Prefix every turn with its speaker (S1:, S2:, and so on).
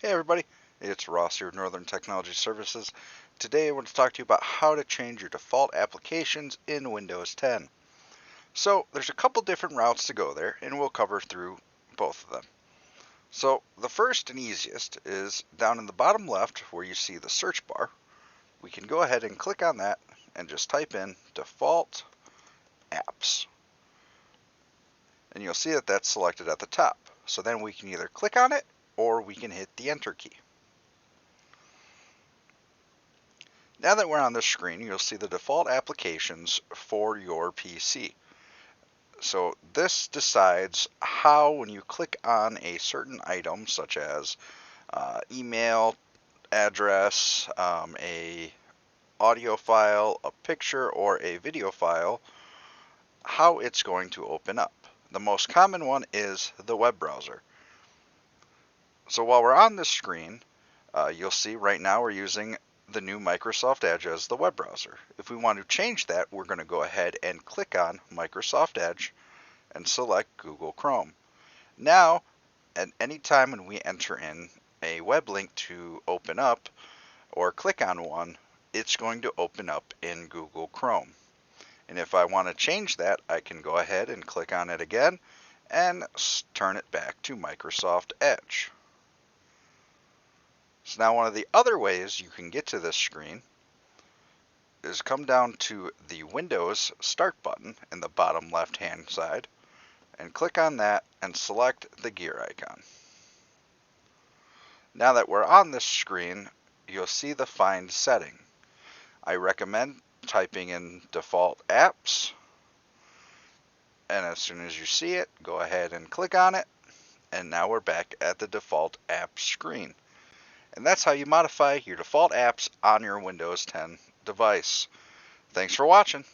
S1: Hey everybody, it's Ross here with Northern Technology Services. Today I want to talk to you about how to change your default applications in Windows 10. So there's a couple different routes to go there, and we'll cover through both of them. So the first and easiest is down in the bottom left where you see the search bar. We can go ahead and click on that and just type in default apps. And you'll see that that's selected at the top. So then we can either click on it or we can hit the enter key. Now that we're on this screen, you'll see the default applications for your PC. So this decides how, when you click on a certain item, such as email address, a audio file, a picture, or a video file, how it's going to open up. The most common one is the web browser. So while we're on this screen, you'll see right now we're using the new Microsoft Edge as the web browser. If we want to change that, we're going to go ahead and click on Microsoft Edge and select Google Chrome. Now, at any time when we enter in a web link to open up or click on one, it's going to open up in Google Chrome. And if I want to change that, I can go ahead and click on it again and turn it back to Microsoft Edge. So now one of the other ways you can get to this screen is come down to the Windows Start button in the bottom left hand side and click on that and select the gear icon. Now that we're on this screen, you'll see the Find setting. I recommend typing in default apps, and as soon as you see it, go ahead and click on it, and now we're back at the default apps screen. And that's how you modify your default apps on your Windows 10 device. Thanks for watching.